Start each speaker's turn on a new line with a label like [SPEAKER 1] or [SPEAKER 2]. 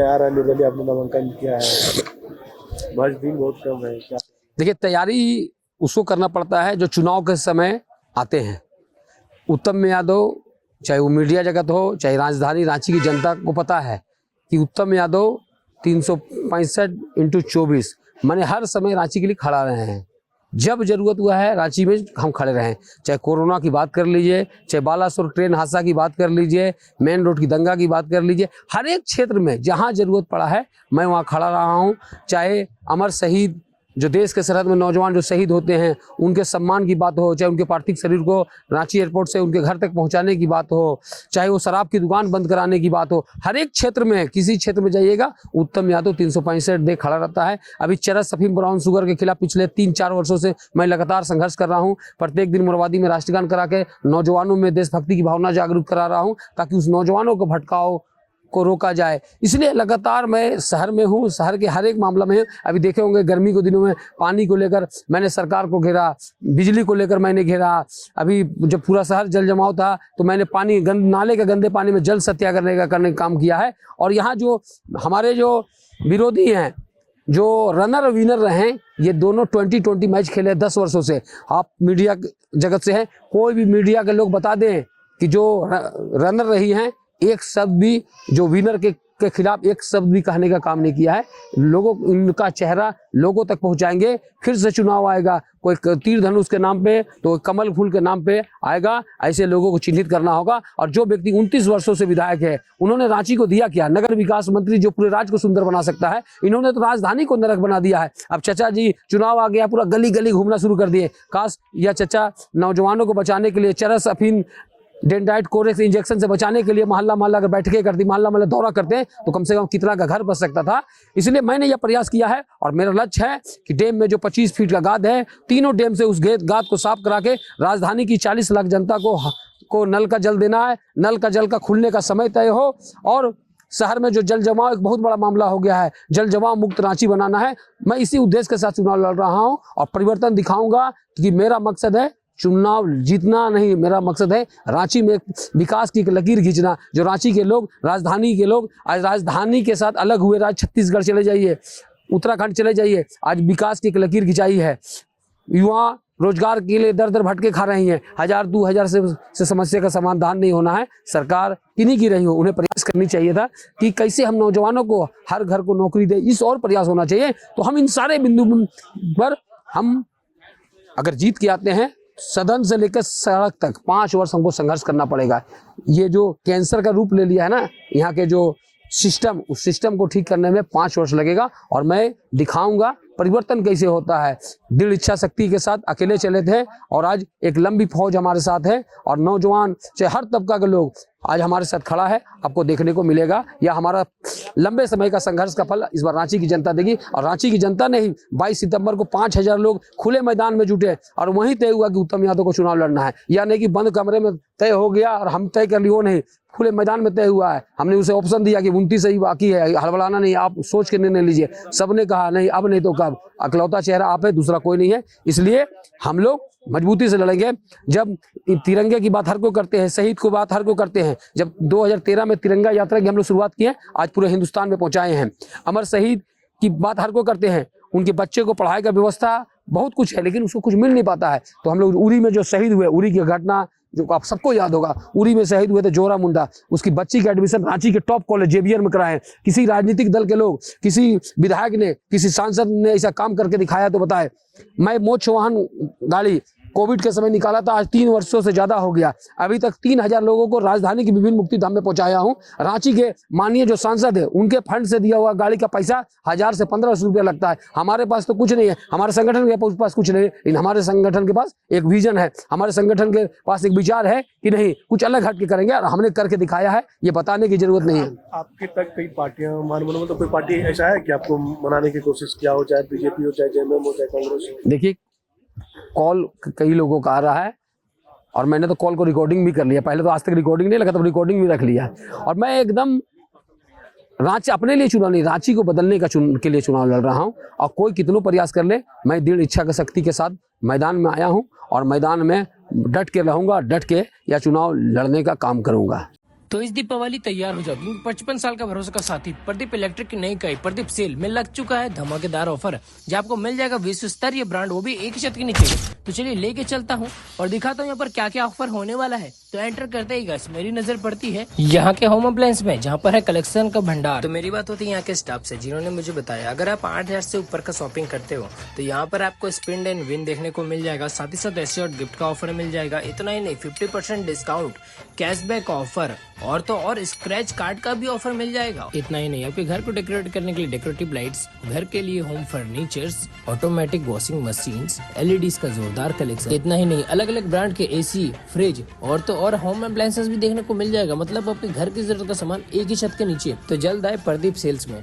[SPEAKER 1] तैयार है, निर्दलीय आपने नामांकन किया है, बस दिन बहुत कम है, क्या?
[SPEAKER 2] देखिए, तैयारी उसको करना पड़ता है जो चुनाव के समय आते हैं। उत्तम यादव, चाहे वो मीडिया जगत हो, चाहे राजधानी रांची की जनता को पता है कि उत्तम यादव 365x24 माने हर समय रांची के लिए खड़ा रहे हैं। जब जरूरत हुआ है रांची में हम खड़े रहे। चाहे कोरोना की बात कर लीजिए, चाहे बालासोर ट्रेन हादसा की बात कर लीजिए, मेन रोड की दंगा की बात कर लीजिए, हर एक क्षेत्र में जहां जरूरत पड़ा है मैं वहां खड़ा रहा हूं। चाहे अमर शहीद जो देश के सरहद में नौजवान जो शहीद होते हैं उनके सम्मान की बात हो, चाहे उनके पार्थिव शरीर को रांची एयरपोर्ट से उनके घर तक पहुंचाने की बात हो, चाहे वो शराब की दुकान बंद कराने की बात हो, हर एक क्षेत्र में किसी क्षेत्र में जाइएगा उत्तम यादव 365 डे खड़ा रहता है। अभी चरस अफीम ब्राउन शुगर के खिलाफ पिछले 3-4 वर्षों से मैं लगातार संघर्ष कर रहा हूँ। प्रत्येक दिन मोरवादी में राष्ट्रगान करा के नौजवानों में देशभक्ति की भावना जागरूक करा रहा हूँ ताकि उस नौजवानों को भटकाव को रोका जाए। इसलिए लगातार मैं शहर में हूँ, शहर के हर एक मामला में। अभी देखे होंगे गर्मी के दिनों में पानी को लेकर मैंने सरकार को घेरा, बिजली को लेकर मैंने घेरा। अभी जब पूरा शहर जल जमाव था तो मैंने पानी नाले के गंदे पानी में जल सत्याग्रह करने का काम किया है। और यहाँ जो हमारे जो विरोधी हैं, जो रनर और विनर रहे, ये दोनों 20-20 मैच खेले 10 वर्षों से। आप मीडिया जगत से हैं, कोई भी मीडिया के लोग बता दें कि जो रनर रही हैं एक शब्द भी, जो विनर के खिलाफ एक शब्द भी कहने का काम नहीं किया है। लोगों इनका चेहरा लोगों तक पहुंचाएंगे। फिर से चुनाव आएगा, कोई तीर धनुष के नाम पे तो कमल फूल के नाम पे आएगा। ऐसे लोगों को चिन्हित करना होगा। और जो व्यक्ति 29 वर्षों से विधायक है, उन्होंने रांची को दिया क्या? नगर विकास मंत्री जो पूरे राज्य को सुंदर बना सकता है, इन्होंने तो राजधानी को नरक बना दिया है। अब चचा जी चुनाव आ गया, पूरा गली गली घूमना शुरू कर दिए। काश यह चचा नौजवानों को बचाने के लिए चरस अफीम डेंडाइट कोरेक्स इंजेक्शन से बचाने के लिए मोहल्ला मोहल्ला अगर बैठकें करती, मोहल्ला मोहल्ला दौरा करते हैं तो कम से कम कितना का घर बच सकता था। इसलिए मैंने यह प्रयास किया है और मेरा लक्ष्य है कि डैम में जो 25 फीट का गाद है, तीनों डैम से उस गाद को साफ करा के राजधानी की 40 लाख जनता को नल का जल देना है। नल का जल का खुलने का समय तय हो और शहर में जो जल जमाव एक बहुत बड़ा मामला हो गया है, जल जमाव मुक्त रांची बनाना है। मैं इसी उद्देश्य के साथ चुनाव लड़ रहा हूँ और परिवर्तन दिखाऊंगा कि मेरा मकसद है चुनाव जीतना नहीं, मेरा मकसद है रांची में विकास की लकीर खींचना। जो रांची के लोग, राजधानी के लोग आज राजधानी के साथ अलग हुए, आज छत्तीसगढ़ चले जाइए, उत्तराखंड चले जाइए, आज विकास की एक लकीर खिंचाई है। युवा रोजगार के लिए दर दर भटके खा रही हैं। 1000-2000 से समस्या का समाधान नहीं होना है। सरकार किन्हीं की रही हो, उन्हें प्रयास करनी चाहिए था कि कैसे हम नौजवानों को हर घर को नौकरी दे। इस और प्रयास होना चाहिए। तो हम इन सारे बिंदु पर हम अगर जीत के आते हैं, सदन से लेकर सड़क तक 5 वर्ष हमको संघर्ष करना पड़ेगा। ये जो कैंसर का रूप ले लिया है ना यहाँ के जो सिस्टम, उस सिस्टम को ठीक करने में 5 वर्ष लगेगा और मैं दिखाऊंगा परिवर्तन कैसे होता है। दृढ़ इच्छा शक्ति के साथ अकेले चले थे और आज एक लंबी फौज हमारे साथ है और नौजवान चाहे हर तबका के लोग आज हमारे साथ खड़ा है। आपको देखने को मिलेगा या हमारा लंबे समय का संघर्ष का फल इस बार रांची की जनता देगी। और रांची की जनता ने ही 22 सितंबर को 5000 लोग खुले मैदान में जुटे और वहीं तय हुआ कि उत्तम यादव को चुनाव लड़ना है। या नहीं कि बंद कमरे में तय हो गया और हम तय कर लिए, वो नहीं, खुले मैदान में तय हुआ है। हमने उसे ऑप्शन दिया कि 29 ही बाकी है, हड़बड़ाना नहीं, आप सोच के निर्णय लीजिए। सबने कहा नहीं, अब नहीं तो कब, अकलौता चेहरा आप है, दूसरा कोई नहीं है। इसलिए हम लोग मजबूती से लड़ेंगे। जब तिरंगे की बात हर को करते हैं, शहीद को बात हर को करते हैं। जब 2013 में तिरंगा यात्रा की हम लोग शुरुआत की है, आज पूरे हिंदुस्तान में पहुंचाए हैं। अमर शहीद की बात हर को करते हैं, उनके बच्चे को पढ़ाई का व्यवस्था बहुत कुछ है लेकिन उसको कुछ मिल नहीं पाता है। तो हम लोग उरी में जो शहीद हुए, उरी की घटना जो आप सबको याद होगा, उरी में शहीद हुए थे जोरा मुंडा, उसकी बच्ची का एडमिशन रांची के टॉप कॉलेज जेवियर में कराए। किसी राजनीतिक दल के लोग, किसी विधायक ने, किसी सांसद ने ऐसा काम करके दिखाया तो बताए। मैं मोक्ष वाहन गाड़ी कोविड के समय निकाला था, आज 3 वर्षों से ज्यादा हो गया। अभी तक 3000 लोगों को राजधानी की विभिन्न मुक्ति धाम में पहुंचाया हूं। रांची के माननीय जो सांसद है उनके फंड से दिया हुआ गाड़ी का पैसा 1000 से 1500 रुपया लगता है। हमारे पास तो कुछ नहीं है, हमारे संगठन के पास कुछ नहीं है, लेकिन हमारे संगठन के पास एक विजन है, हमारे संगठन के पास एक विचार है कि नहीं कुछ अलग हट के करेंगे और हमने करके दिखाया है। ये बताने की जरूरत नहीं है।
[SPEAKER 1] आपके तक कई पार्टियां मान तो कोई पार्टी ऐसा है कि आपको मनाने की कोशिश किया हो, चाहे बीजेपी हो, चाहे जेएमएम हो, चाहे कांग्रेस हो?
[SPEAKER 2] देखिए, कॉल कई लोगों का आ रहा है और मैंने तो कॉल को रिकॉर्डिंग भी कर लिया। पहले तो आज तक रिकॉर्डिंग नहीं लगा, तो रिकॉर्डिंग भी रख लिया है। और मैं एकदम रांची अपने लिए चुनाव नहीं, रांची को बदलने के लिए चुनाव लड़ रहा हूं। और कोई कितनों प्रयास कर ले, मैं दृढ़ इच्छा की शक्ति के साथ मैदान में आया हूं और मैदान में डट के रहूंगा, डट के यह चुनाव लड़ने का काम करूंगा।
[SPEAKER 3] तो इस दीपावली तैयार हो जाओ, क्योंकि 55 साल का भरोसा का साथी प्रदीप इलेक्ट्रिक की नई इकाई प्रदीप सेल में लग चुका है धमाकेदार ऑफर, जहां आपको मिल जाएगा विश्व स्तरीय ब्रांड, वो भी एक ही छत के नीचे। तो चलिए लेके चलता हूं और दिखाता हूं यहाँ पर क्या क्या ऑफर होने वाला है। तो एंटर करते ही गाइस मेरी नजर पड़ती है यहाँ के होम अप्लायंस में, जहाँ पर है कलेक्शन का भंडार। तो मेरी बात होती है यहाँ के स्टाफ से, जिन्होंने मुझे बताया अगर आप 8,000 से ऊपर का शॉपिंग करते हो तो यहाँ पर आपको स्पेंड एंड विन देखने को मिल जाएगा। साथ ही साथ ऐसे और गिफ्ट का ऑफर मिल जाएगा। इतना ही नहीं, 50% डिस्काउंट, कैशबैक ऑफर और तो और स्क्रैच कार्ड का भी ऑफर मिल जाएगा। इतना ही नहीं, आपके घर को डेकोरेट करने के लिए डेकोरेटिव लाइट्स, घर के लिए home furnitures, automatic washing machines, LEDs का जोरदार कलेक्शन। इतना ही नहीं, अलग अलग ब्रांड के एसी, फ्रिज और तो और होम अप्लायंसेस भी देखने को मिल जाएगा। मतलब आपके घर की जरूरत का सामान एक ही छत के नीचे। तो जल्द आए प्रदीप सेल्स में।